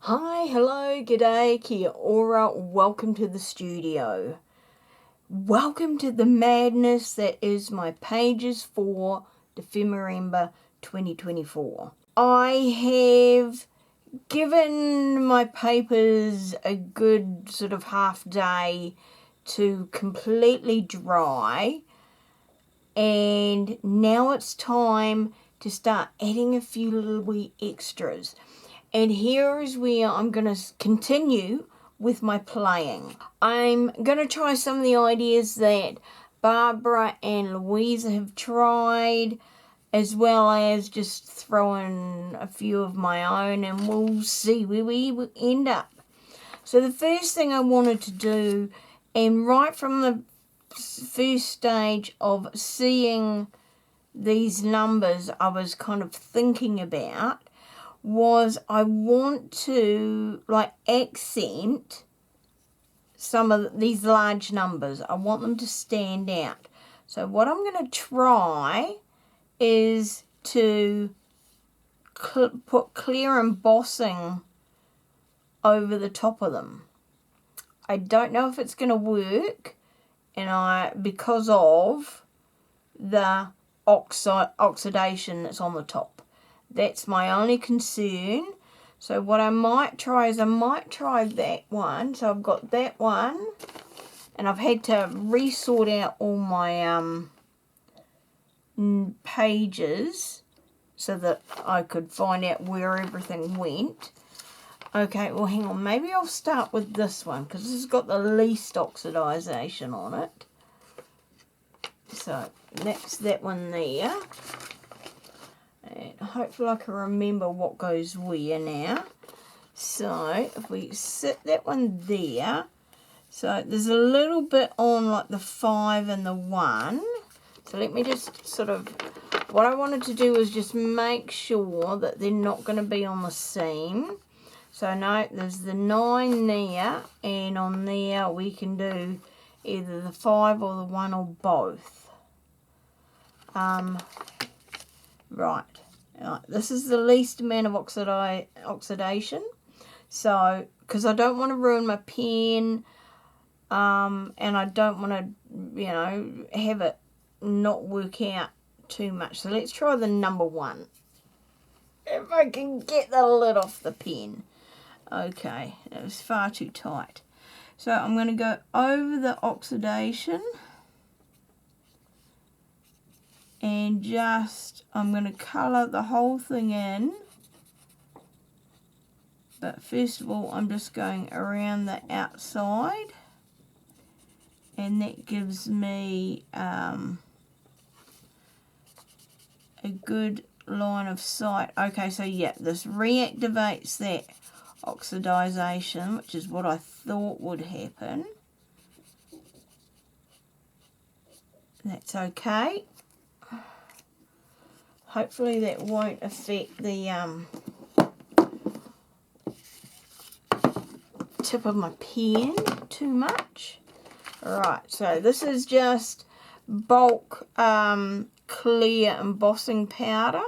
Hi, hello, g'day, kia ora, welcome to the studio. Welcome to the madness that is my pages for Dephemerember 2024. I have given my papers a good sort of half day to completely dry, and now it's time to start adding a few little wee extras. And here is where I'm going to continue with my playing. I'm going to try some of the ideas that Barbara and Louisa have tried, as well as just throw in a few of my own, and we'll see where we end up. So the first thing I wanted to do, and right from the first stage of seeing these numbers I was kind of thinking about, was I want to accent some of these large numbers. I want them to stand out. So what I'm going to try is to put clear embossing over the top of them. I don't know if it's going to work, and because of the oxidation that's on the top. That's my only concern. So what I might try is that one. So I've got that one, and I've had to resort out all my pages so that I could find out where everything went. Okay, well hang on, maybe I'll start with this one because this has got the least oxidization on it. So that's that one there. And hopefully I can remember what goes where now. So if we sit that one there, so there's a little bit on like the 5 and the 1. So let me just sort of, what I wanted to do was just make sure that they're not going to be on the seam. So no, there's the 9 there, and on there we can do either the 5 or the 1 or both. Right, this is the least amount of oxidation, so because I don't want to ruin my pen, and I don't want to, have it not work out too much. So let's try the number 1. If I can get the lid off the pen. Okay, it was far too tight. So I'm going to go over the oxidation. And I'm going to colour the whole thing in. But first of all, I'm just going around the outside. And that gives me a good line of sight. Okay, so yeah, this reactivates that oxidization, which is what I thought would happen. That's okay. Hopefully that won't affect the tip of my pen too much. Alright, so this is just bulk clear embossing powder.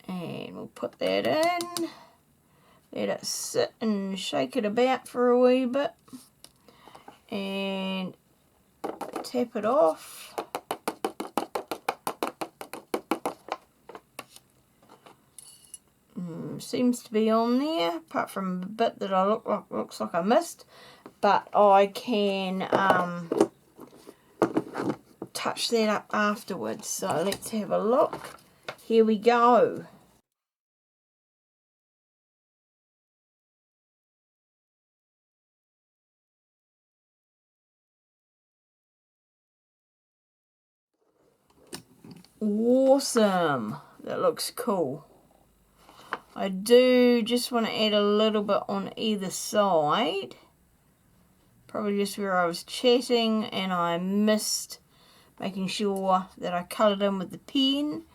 And we'll put that in. Let it sit and shake it about for a wee bit. And tap it off. Seems to be on there, apart from a bit that looks like I missed, but I can touch that up afterwards. So let's have a look. Here we go. Awesome. That looks cool. I do just want to add a little bit on either side. Probably just where I was chatting and I missed making sure that I coloured in with the pen.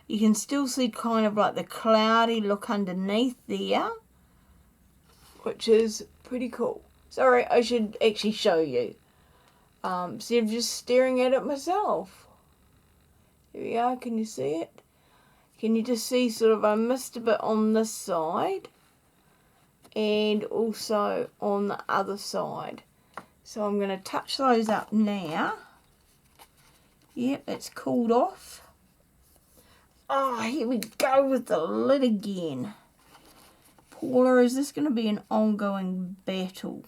You can still see kind of like the cloudy look underneath there, which is pretty cool. Sorry, I should actually show you. Instead of just staring at it myself. Here we are, can you see it? Can you just see sort of I missed a bit on this side and also on the other side. So I'm going to touch those up now. Yep, it's cooled off. Oh, here we go with the lid again. Paula, is this going to be an ongoing battle?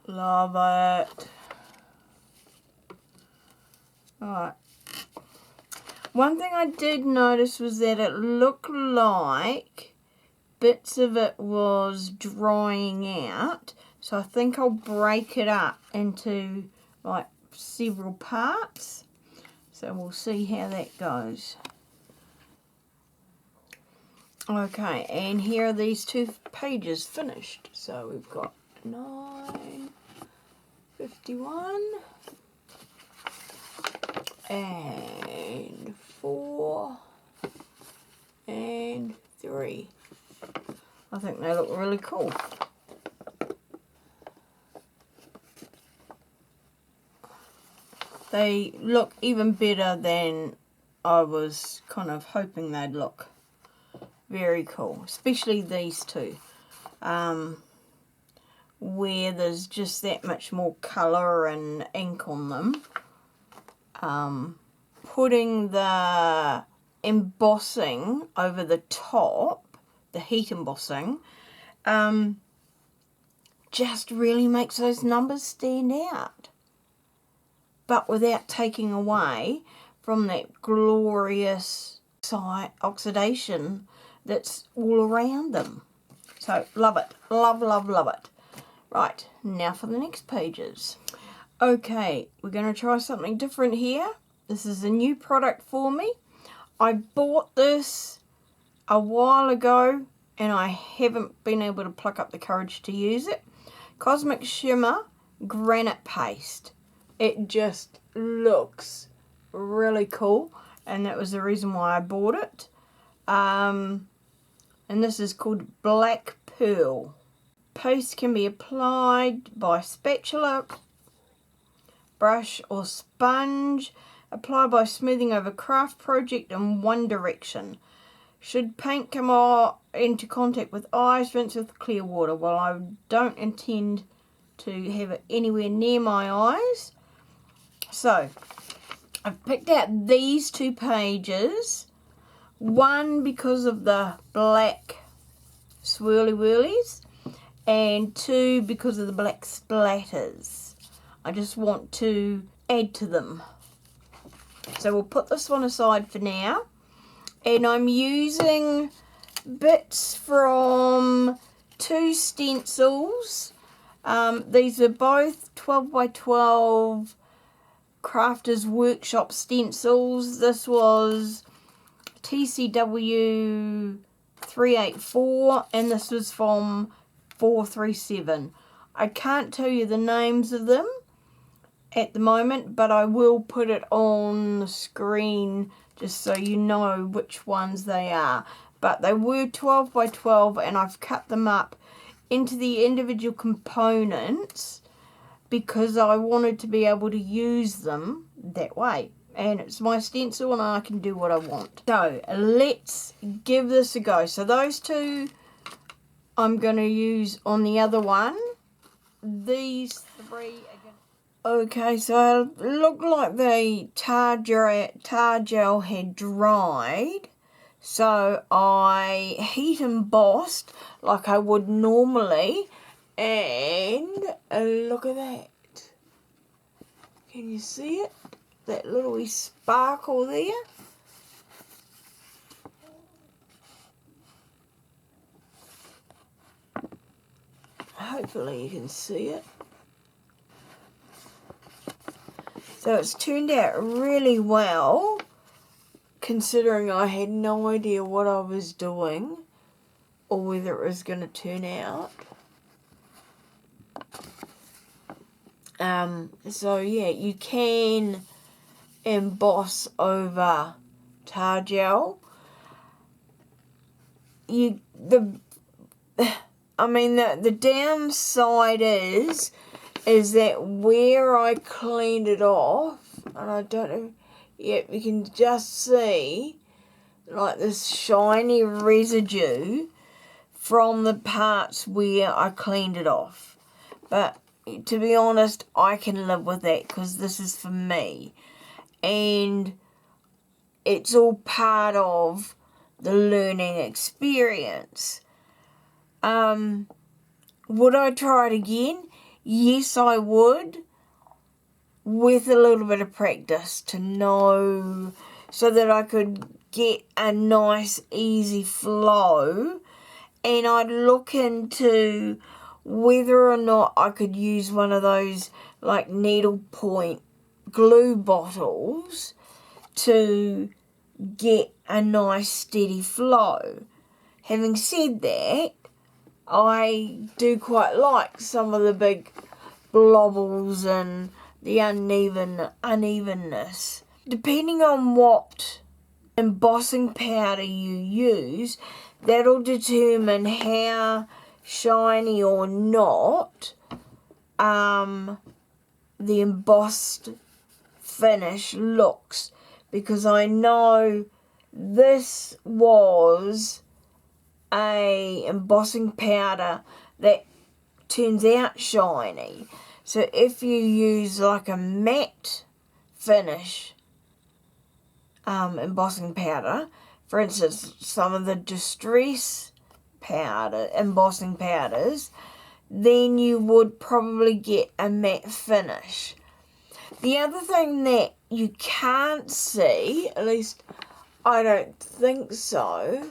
Love it. Alright. One thing I did notice was that it looked like bits of it was drying out. So I think I'll break it up into like several parts. So we'll see how that goes. Okay, and here are these 2 pages finished. So we've got 9:51 and 4 and 3. I think they look really cool. They look even better than I was kind of hoping they'd look. Very cool, especially these 2. Where there's just that much more colour and ink on them. Putting the embossing over the top, the heat embossing, just really makes those numbers stand out. But without taking away from that glorious oxidation that's all around them. So love it. Love, love, love it. Right, now for the next pages. Okay, we're going to try something different here. This is a new product for me. I bought this a while ago and I haven't been able to pluck up the courage to use it. Cosmic Shimmer Granite Paste. It just looks really cool, and that was the reason why I bought it. And this is called Black Pearl. Paste can be applied by spatula, brush or sponge. Apply by smoothing over craft project in one direction. Should paint come into contact with eyes, rinse with clear water. Well, I don't intend to have it anywhere near my eyes. So, I've picked out these 2 pages. One because of the black swirly whirlies, and 2 because of the black splatters. I just want to add to them. So we'll put this one aside for now. And I'm using bits from 2 stencils. These are both 12 by 12 Crafters Workshop stencils. This was TCW 384 and this was from 437. I can't tell you the names of them at the moment, but I will put it on the screen just so you know which ones they are. But they were 12 by 12 and I've cut them up into the individual components because I wanted to be able to use them that way. And it's my stencil and I can do what I want. So let's give this a go. So those 2 I'm going to use on the other one. These 3 are going to... Okay, so it looked like the tar gel had dried. So I heat embossed like I would normally. And look at that. Can you see it? That little wee sparkle there. Hopefully you can see it. So it's turned out really well, considering I had no idea what I was doing or whether it was going to turn out. So yeah, you can emboss over tar gel. The downside is that where I cleaned it off, and I don't know, yep, you can just see like this shiny residue from the parts where I cleaned it off. But to be honest, I can live with that because this is for me. And it's all part of the learning experience. Would I try it again? Yes, I would, with a little bit of practice to know, so that I could get a nice easy flow, and I'd look into whether or not I could use one of those like needlepoint glue bottles to get a nice steady flow. Having said that, I do quite like some of the big blobbles and the unevenness. Depending on what embossing powder you use, that'll determine how shiny or not the embossed finish looks, because I know this was a embossing powder that turns out shiny. So if you use like a matte finish embossing powder, for instance some of the distress powder embossing powders, then you would probably get a matte finish. The other thing that you can't see, at least I don't think so,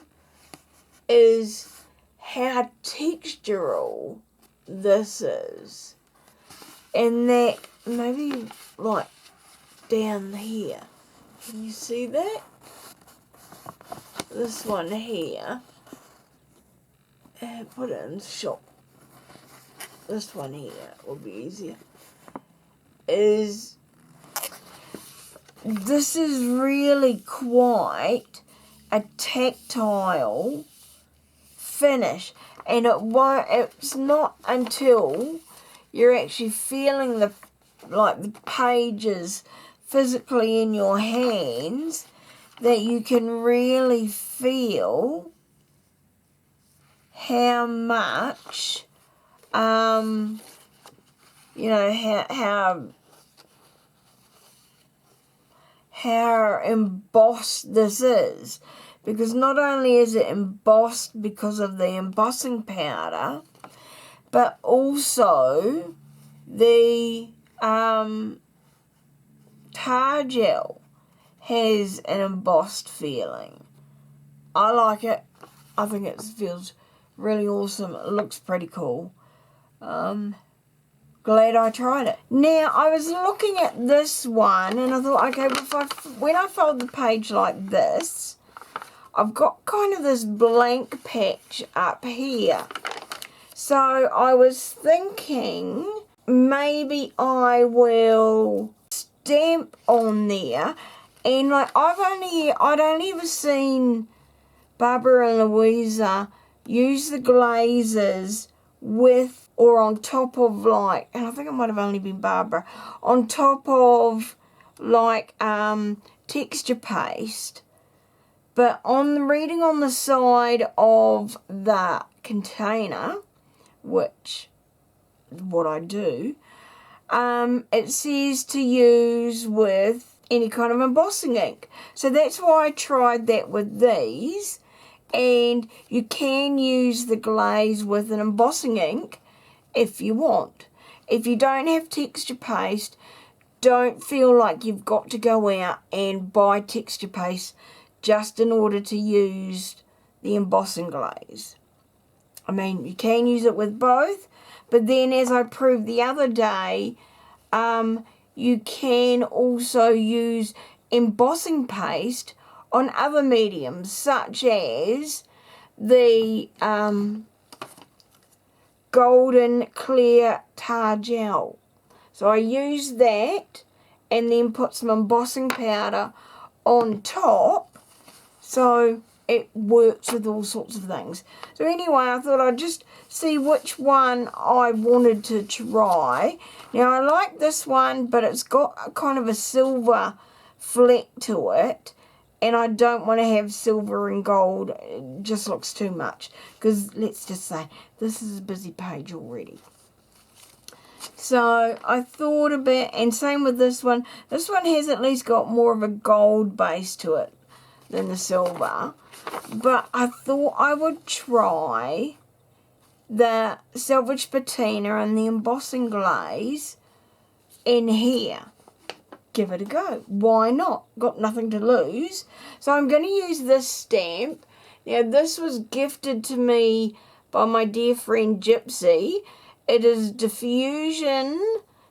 is how textural this is. And that maybe like down here. Can you see that? This one here. Put it in the shop. This one here will be easier. This is really quite a tactile finish, and it's not until you're actually feeling the pages physically in your hands that you can really feel how much how embossed this is. Because not only is it embossed because of the embossing powder, but also the tar gel has an embossed feeling. I like it. I think it feels really awesome. It looks pretty cool. Glad I tried it. Now, I was looking at this one and I thought, okay, when I fold the page like this, I've got kind of this blank patch up here. So I was thinking maybe I will stamp on there, and like I'd only ever seen Barbara and Louisa use the glazes with or on top of like, and I think it might have only been Barbara, on top of like texture paste. But reading on the side of the container, which is what I do, it says to use with any kind of embossing ink. So that's why I tried that with these. And you can use the glaze with an embossing ink if you want. If you don't have texture paste, don't feel like you've got to go out and buy texture paste just in order to use the embossing glaze. I mean, you can use it with both, but then as I proved the other day, you can also use embossing paste on other mediums, such as the golden clear tar gel. So I use that and then put some embossing powder on top, so it works with all sorts of things. So anyway, I thought I'd just see which one I wanted to try. Now I like this one, but it's got a kind of a silver fleck to it, and I don't want to have silver and gold. It just looks too much, because let's just say this is a busy page already. So I thought about, and same with this one. This one has at least got more of a gold base to it than the silver. But I thought I would try the Salvage Patina and the embossing glaze in here. Give it a go. Why not? Got nothing to lose. So I'm going to use this stamp. Now this was gifted to me by my dear friend Gypsy. It is Diffusion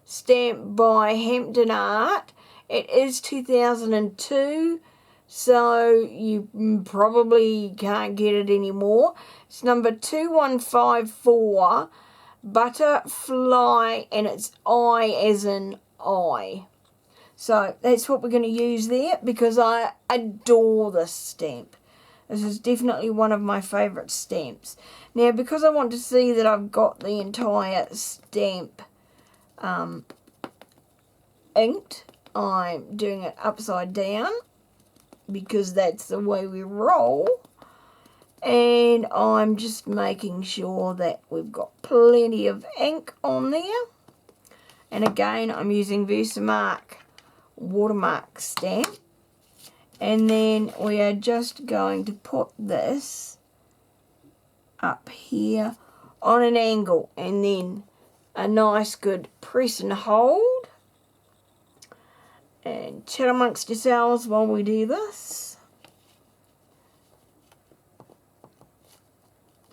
stamp by Hampton Art. It is 2002. So you probably can't get it anymore. It's number 2154, Butterfly, and it's I as in I. So that's what we're going to use there, because I adore this stamp. This is definitely one of my favourite stamps. Now, because I want to see that I've got the entire stamp inked, I'm doing it upside down, because that's the way we roll. And I'm just making sure that we've got plenty of ink on there. And again, I'm using Versamark watermark stamp. And then we are just going to put this up here on an angle, and then a nice good press and hold. And chat amongst yourselves while we do this.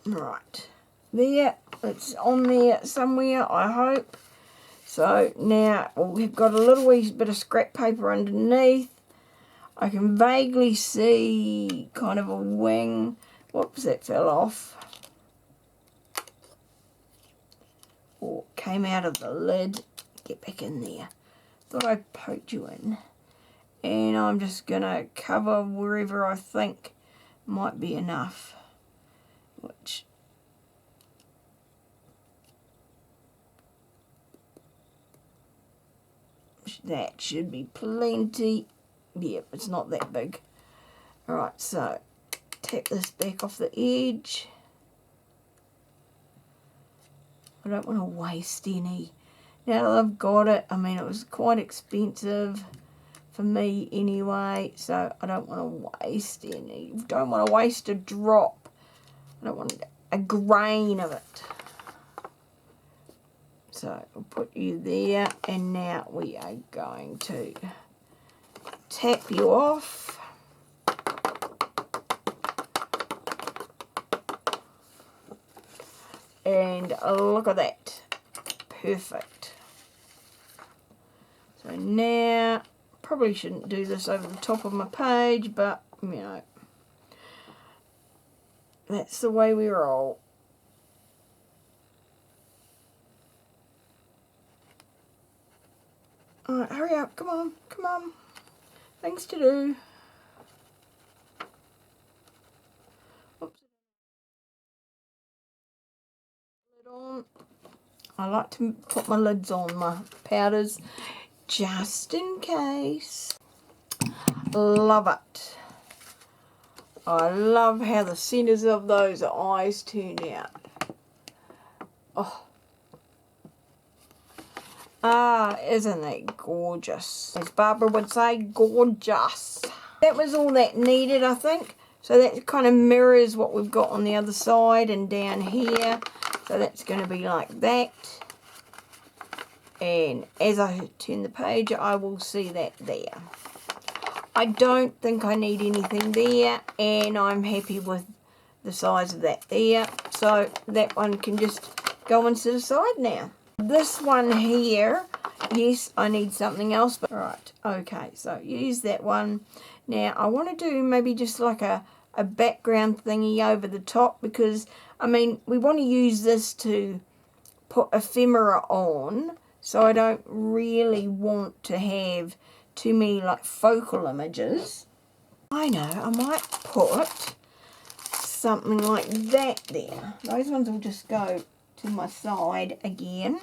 Right, there, it's on there somewhere, I hope. So now we've got a little wee bit of scrap paper underneath. I can vaguely see kind of a wing. Whoops, that fell off. Or came out of the lid. Get back in there. Thought I poked you in. And I'm just going to cover wherever I think might be enough. Which that should be plenty. Yep, it's not that big. Alright, so tap this back off the edge. I don't want to waste any. Now that I've got it, I mean, it was quite expensive for me anyway, so I don't want to waste any. Don't want to waste a drop. I don't want a grain of it. So I'll put you there, and now we are going to tap you off. And look at that. Perfect. So now, probably shouldn't do this over the top of my page, but, you know, that's the way we roll. Alright, hurry up, come on, come on. Things to do. Oops. Lid on. I like to put my lids on my powders just in case. Love it. I love how the centres of those eyes turn out. Oh. Ah, isn't that gorgeous? As Barbara would say, gorgeous. That was all that needed, I think. So that kind of mirrors what we've got on the other side and down here. So that's going to be like that. And as I turn the page, I will see that there. I don't think I need anything there, and I'm happy with the size of that there. So that one can just go into the side now. This one here, yes, I need something else. But right, okay, so use that one. Now I want to do maybe just like a background thingy over the top, because I mean we want to use this to put ephemera on, so I don't really want to have too many like focal images. I know, I might put something like that there. Those ones will just go to my side again.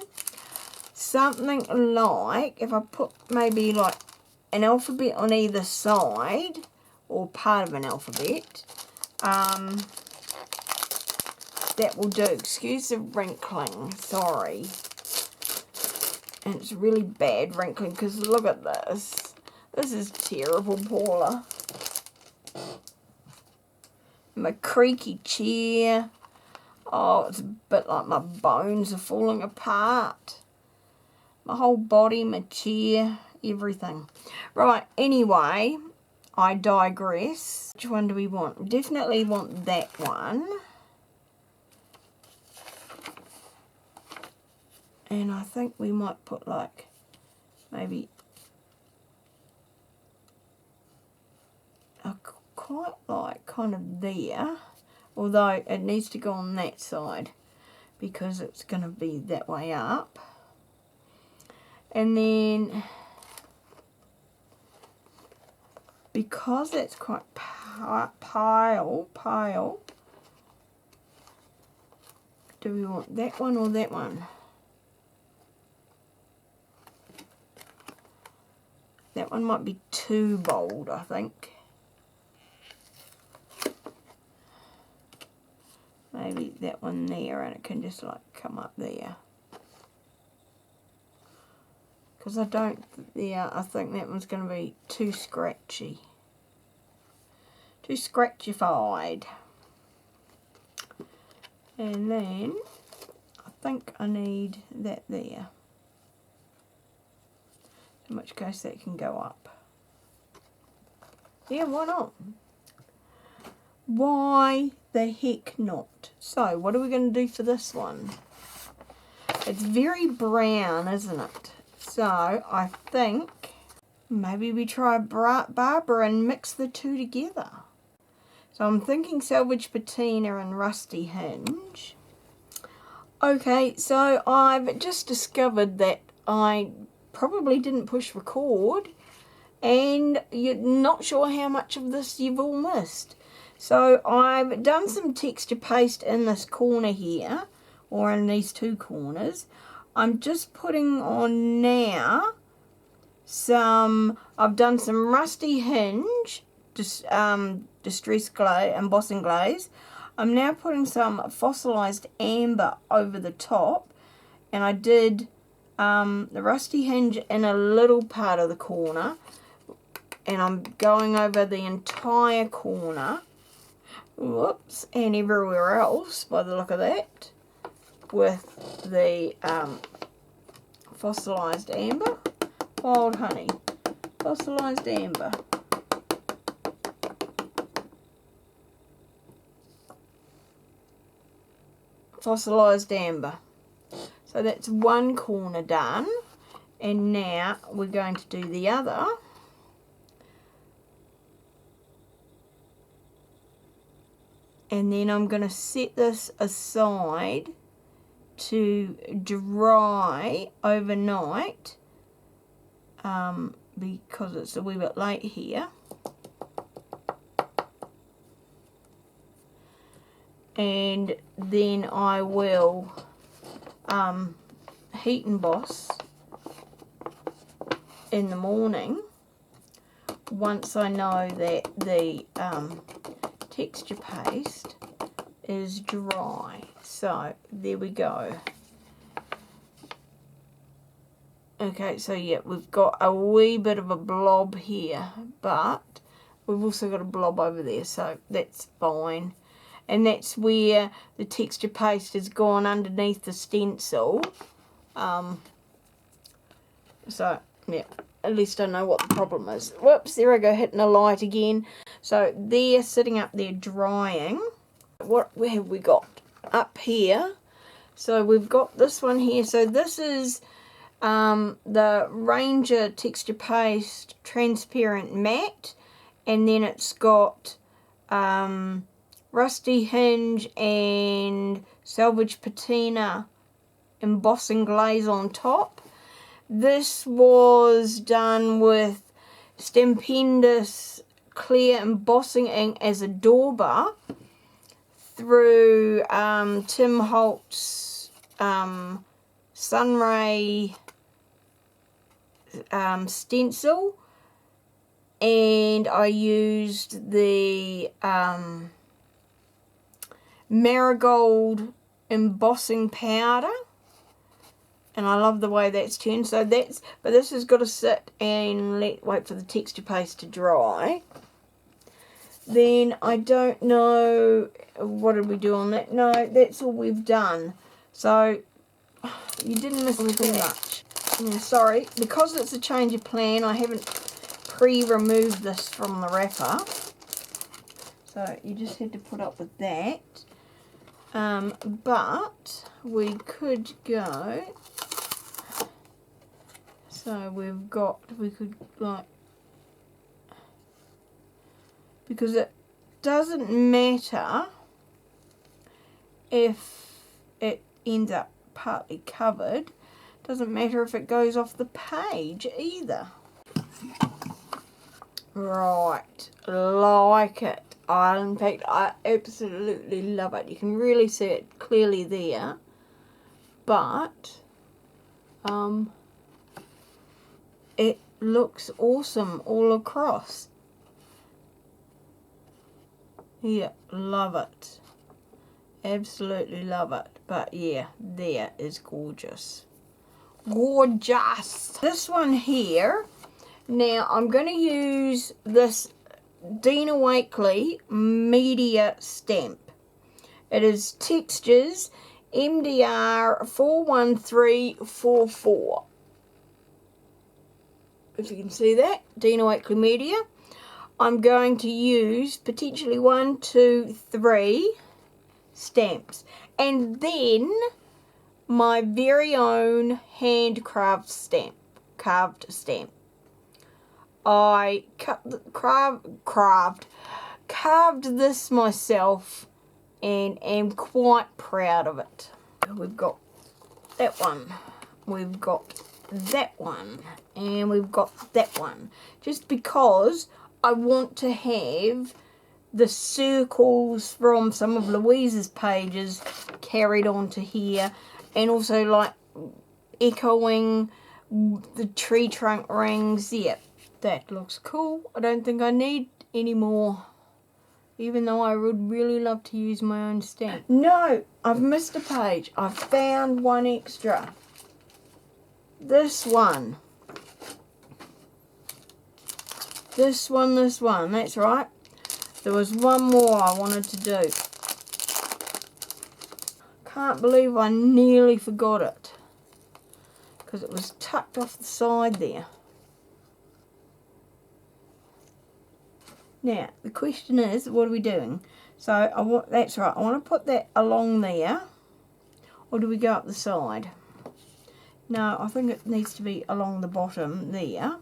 Something like, if I put maybe like an alphabet on either side, or part of an alphabet, that will do. Excuse the wrinkling, sorry. And it's really bad wrinkling, because look at this. This is terrible, Paula. My creaky chair. Oh, it's a bit like my bones are falling apart. My whole body, my chair, everything. Right, anyway, I digress. Which one do we want? We definitely want that one. And I think we might put like, maybe, quite like kind of there. Although it needs to go on that side, because it's going to be that way up. And then, because it's quite pile, do we want that one or that one? That one might be too bold, I think. Maybe that one there, and it can just like come up there. Because I don't, yeah, I think that one's going to be too scratchy. Too scratchified. And then, I think I need that there. In which case that can go up. Yeah, why not? Why the heck not? So, what are we going to do for this one? It's very brown, isn't it? So, I think maybe we try Barbara and mix the two together. So, I'm thinking Salvage Patina and Rusty Hinge. Okay, so I've just discovered that I probably didn't push record, and you're not sure how much of this you've all missed. So I've done some texture paste in this corner here, or in these two corners. I'm just putting on now I've done some Rusty Hinge, Distress Glaze, Embossing Glaze. I'm now putting some fossilized amber over the top, and I did the Rusty Hinge in a little part of the corner, and I'm going over the entire corner, whoops, and everywhere else by the look of that, with the fossilized amber, wild honey, fossilized amber. Fossilized amber. So that's one corner done, and now we're going to do the other. And then I'm going to set this aside to dry overnight, because it's a wee bit late here. And then I will heat emboss in the morning once I know that the texture paste is dry. So there we go. Okay, so yeah, we've got a wee bit of a blob here, but we've also got a blob over there, so that's fine. And that's where the texture paste has gone underneath the stencil. So, yeah, at least I know what the problem is. Whoops, there I go, hitting a light again. So, they're sitting up there drying. Where have we got? Up here. So we've got this one here. So this is the Ranger Texture Paste Transparent Matte. And then it's got Rusty Hinge and Salvage Patina embossing glaze on top. This was done with Stupendous Clear Embossing Ink as a dauber through Tim Holt's Sunray stencil, and I used the Marigold embossing powder, and I love the way that's turned. So but this has got to sit and wait for the texture paste to dry. Then I don't know, what did we do on that? No, that's all we've done. So you didn't miss too much. Yeah, sorry, because it's a change of plan, I haven't pre-removed this from the wrapper. So you just had to put up with that. But we could go. So we could like, because it doesn't matter if it ends up partly covered. Doesn't matter if it goes off the page either. Right, like it. In fact, I absolutely love it. You can really see it clearly there, but it looks awesome all across. Yeah, love it. Absolutely love it. But yeah, there is gorgeous. Gorgeous. This one here, now I'm going to use this Dina Wakley media stamp. It is Textures MDR 41344. If you can see that, Dina Wakley media. I'm going to use potentially 1, 2, 3 stamps, and then my very own handcraft stamp, carved stamp. I carved this myself and am quite proud of it. We've got that one, we've got that one, and we've got that one. Just because I want to have the circles from some of Louise's pages carried on to here, and also like echoing the tree trunk rings. Yep. That looks cool. I don't think I need any more, even though I would really love to use my own stamp. No, I've missed a page. I've found one extra. This one. This one, that's right. There was one more I wanted to do. Can't believe I nearly forgot it, because it was tucked off the side there. Now, the question is, what are we doing? So, that's right, I want to put that along there, or do we go up the side? No, I think it needs to be along the bottom there.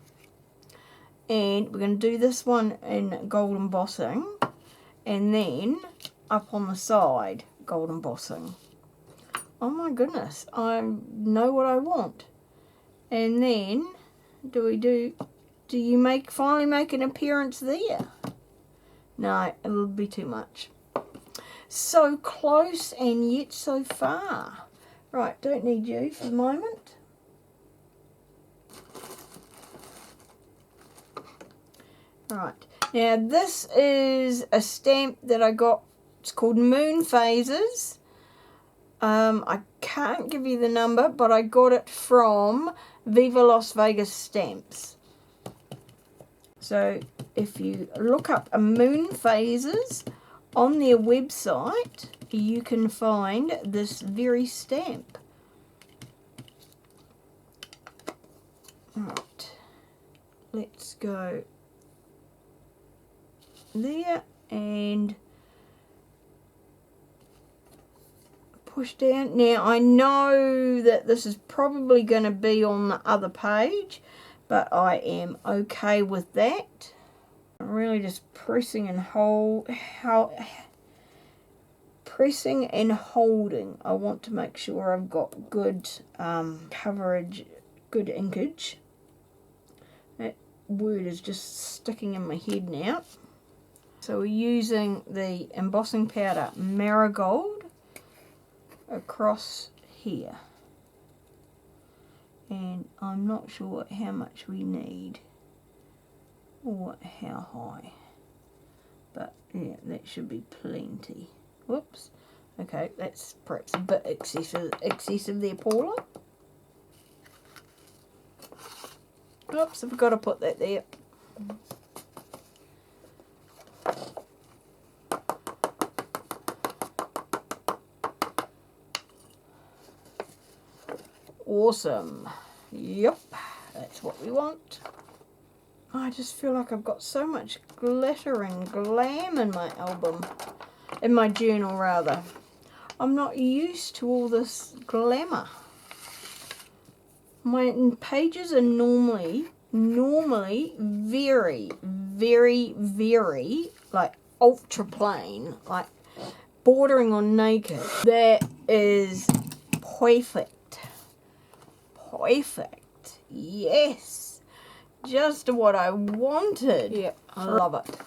And we're going to do this one in gold embossing, and then up on the side, gold embossing. Oh my goodness, I know what I want. And then, do you finally make an appearance there? No, it'll be too much. So close and yet so far. Right, don't need you for the moment. Right, now this is a stamp that I got. It's called Moon Phases. I can't give you the number, but I got it from Viva Las Vegas Stamps. So if you look up a Moon Phases on their website, you can find this very stamp. Right, let's go there, and push down. Now I know that this is probably going to be on the other page, but I am okay with that. I'm really just pressing and pressing and holding. I want to make sure I've got good coverage, good inkage. That word is just sticking in my head now. So we're using the embossing powder Marigold across here. And I'm not sure how much we need or how high. But yeah, that should be plenty. Whoops. Okay, that's perhaps a bit excessive there, Paula. Oops, I forgot to put that there. Awesome. Yep, that's what we want. I just feel like I've got so much glitter and glam in my album. In my journal, rather. I'm not used to all this glamour. My pages are normally very, very, very, like, ultra plain, like, bordering on naked. That is perfect. Perfect. Yes. Just what I wanted. Yeah, I love it.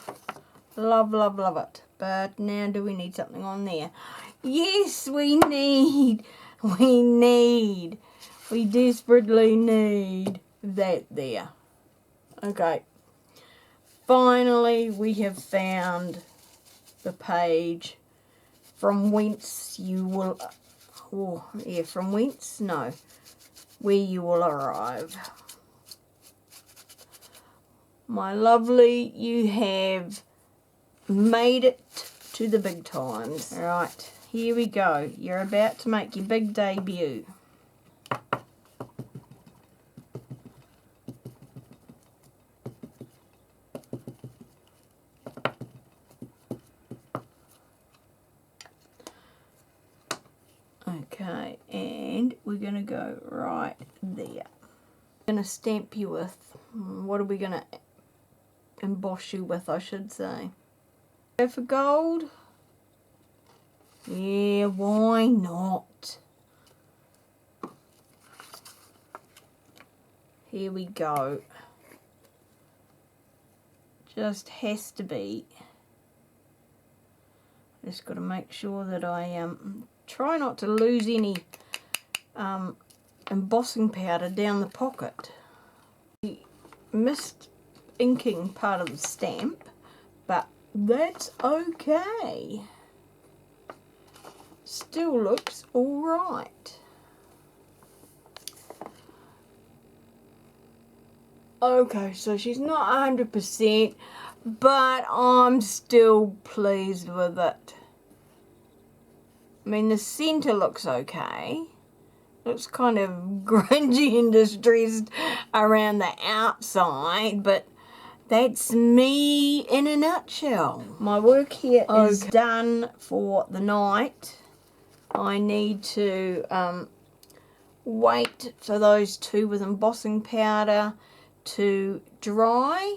Love, love, love it. But now do we need something on there? Yes, we desperately need that there. Okay. Finally, we have found the page from whence you will, where you will arrive. My lovely, you have made it to the big times. Right, here we go. You're about to make your big debut. Okay, and we're going to go right there. I'm going to stamp you with, what are we going to emboss you with, I should say. Go for gold? Yeah, why not? Here we go. Just has to be. Just got to make sure that I try not to lose any embossing powder down the pocket. We missed inking part of the stamp, but that's okay. Still looks alright. Okay, so she's not 100%, but I'm still pleased with it. I mean, the centre looks okay. Looks kind of grungy and distressed around the outside, but that's me in a nutshell. My work here is done for the night. I need to wait for those two with embossing powder to dry,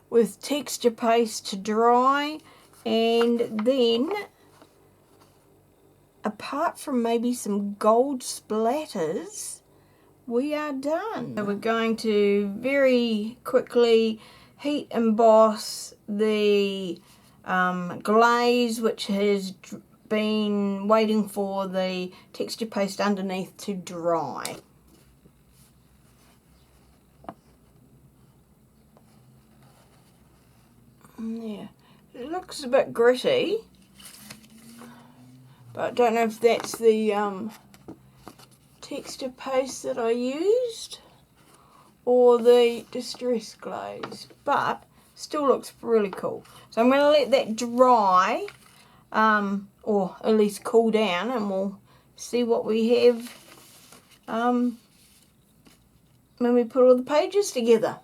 with texture paste to dry, and then apart from maybe some gold splatters, we are done. So we're going to very quickly heat emboss the glaze, which has been waiting for the texture paste underneath to dry. Yeah, it looks a bit gritty, but I don't know if that's the texture paste that I used or the distress glaze, but still looks really cool. So I'm going to let that dry, or at least cool down, and we'll see what we have when we put all the pages together.